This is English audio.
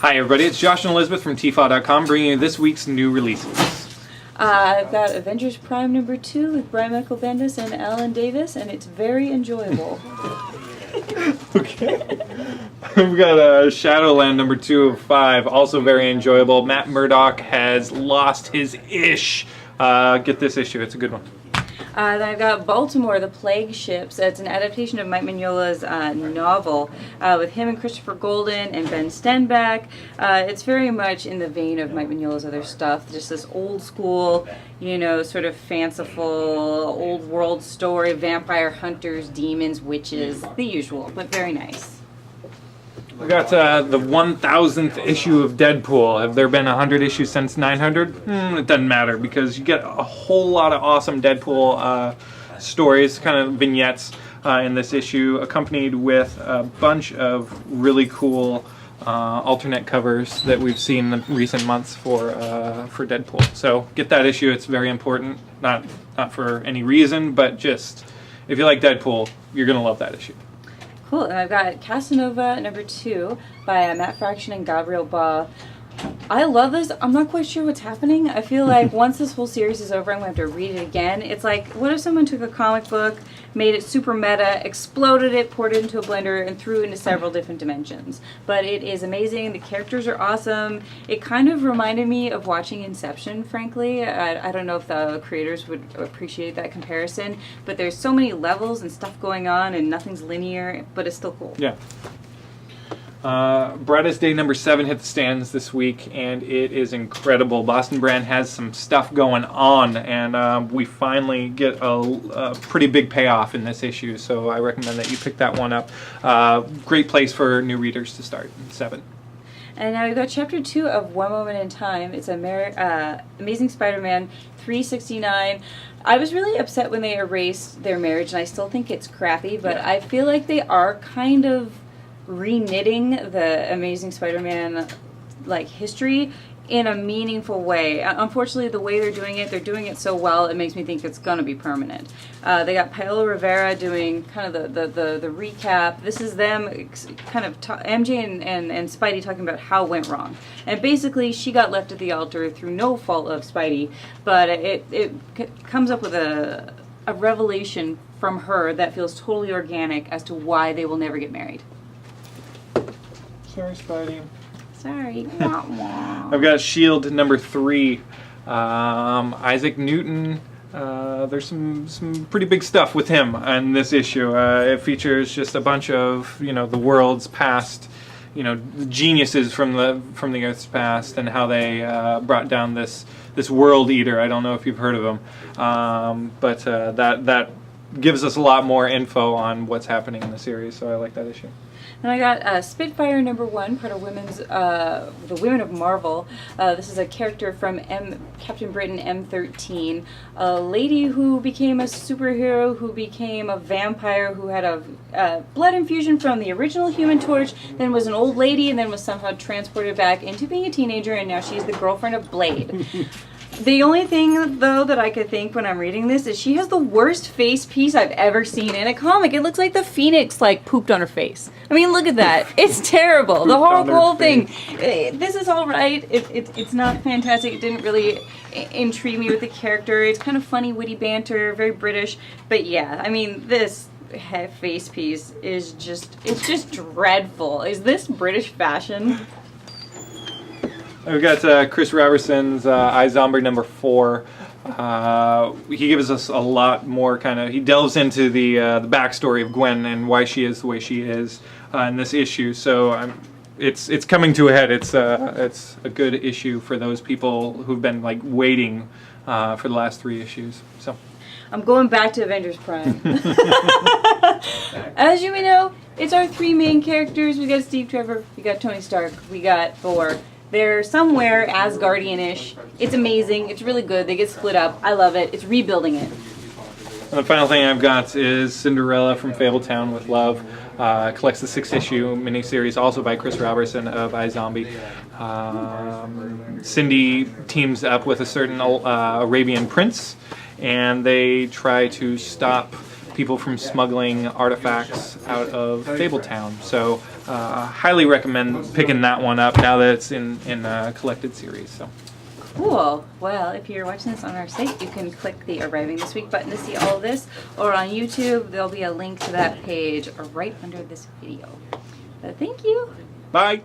Hi everybody, it's Josh and Elizabeth from tfaw.com bringing you this week's new releases. I've got Avengers Prime #2 with Brian Michael Bendis and Alan Davis, and it's very enjoyable. Okay. We've got Shadowland #2 of 5, also very enjoyable. Matt Murdock has lost his ish. Get this issue, it's a good one. Then I've got Baltimore, The Plague Ships. It's an adaptation of Mike Mignola's novel with him and Christopher Golden and Ben Stenbeck. It's very much in the vein of Mike Mignola's other stuff, just this old school, sort of fanciful, old world story, vampire hunters, demons, witches, the usual, but very nice. We got the 1000th issue of Deadpool. Have there been 100 issues since 900? It doesn't matter because you get a whole lot of awesome Deadpool stories, kind of vignettes in this issue, accompanied with a bunch of really cool alternate covers that we've seen in recent months for Deadpool. So get that issue; it's very important. Not for any reason, but just if you like Deadpool, you're gonna love that issue. Cool, and I've got Casanova #2 by Matt Fraction and Gabriel Ba. I love this. I'm not quite sure what's happening. I feel like once this whole series is over, I'm going to have to read it again. It's like, what if someone took a comic book, made it super meta, exploded it, poured it into a blender, and threw it into several different dimensions? But it is amazing. The characters are awesome. It kind of reminded me of watching Inception, frankly. I don't know if the creators would appreciate that comparison, but there's so many levels and stuff going on, and nothing's linear, but it's still cool. Yeah. Brightest Day #7 hit the stands this week, and it is incredible. Boston Brand has some stuff going on, and we finally get a pretty big payoff in this issue, so I recommend that you pick that one up. Great place for new readers to start, 7. And now we've got Chapter 2 of One Moment in Time. It's Amazing Spider-Man 369. I was really upset when they erased their marriage, and I still think it's crappy, but yeah. I feel like they are kind of re-knitting the Amazing Spider-Man history in a meaningful way. Unfortunately, the way they're doing it so well, it makes me think it's going to be permanent. They got Paola Rivera doing kind of the recap. This is them kind of MJ and Spidey talking about how it went wrong. And basically, she got left at the altar through no fault of Spidey, but it comes up with a revelation from her that feels totally organic as to why they will never get married. Sorry, Spidey. Sorry. I've got Shield #3. Isaac Newton. There's some pretty big stuff with him in this issue. It features just a bunch of the world's past, geniuses from the Earth's past, and how they brought down this World Eater. I don't know if you've heard of him, but that gives us a lot more info on what's happening in the series. So I like that issue. Then I got Spitfire #1, part of the Women of Marvel. This is a character from Captain Britain M13, a lady who became a superhero, who became a vampire, who had a blood infusion from the original Human Torch, then was an old lady, and then was somehow transported back into being a teenager, and now she's the girlfriend of Blade. The only thing, though, that I could think when I'm reading this is she has the worst face piece I've ever seen in a comic. It looks like the Phoenix, pooped on her face. I mean, look at that. It's terrible. The whole thing. This is all right. It's not fantastic. It didn't really intrigue me with the character. It's kind of funny, witty banter, very British. But yeah, I mean, this face piece is it's just dreadful. Is this British fashion? We've got Chris Robertson's iZombie #4. He gives us a lot more he delves into the backstory of Gwen and why she is the way she is in this issue. So it's coming to a head. It's a good issue for those people who've been waiting for the last 3 issues. So I'm going back to Avengers Prime. As you may know, it's our 3 main characters. We got Steve Trevor, we got Tony Stark, we got Thor. They're somewhere Asgardian-ish. It's amazing. It's really good. They get split up. I love it. It's rebuilding it. And the final thing I've got is Cinderella from Fabletown with Love. Collects the 6-issue miniseries, also by Chris Robertson of iZombie. Cindy teams up with a certain Arabian prince, and they try to stop people from smuggling artifacts out of Fabletown. So highly recommend picking that one up now that it's in a collected series. So. Cool. Well, if you're watching this on our site, you can click the Arriving This Week button to see all of this, or on YouTube, there'll be a link to that page right under this video. But thank you. Bye.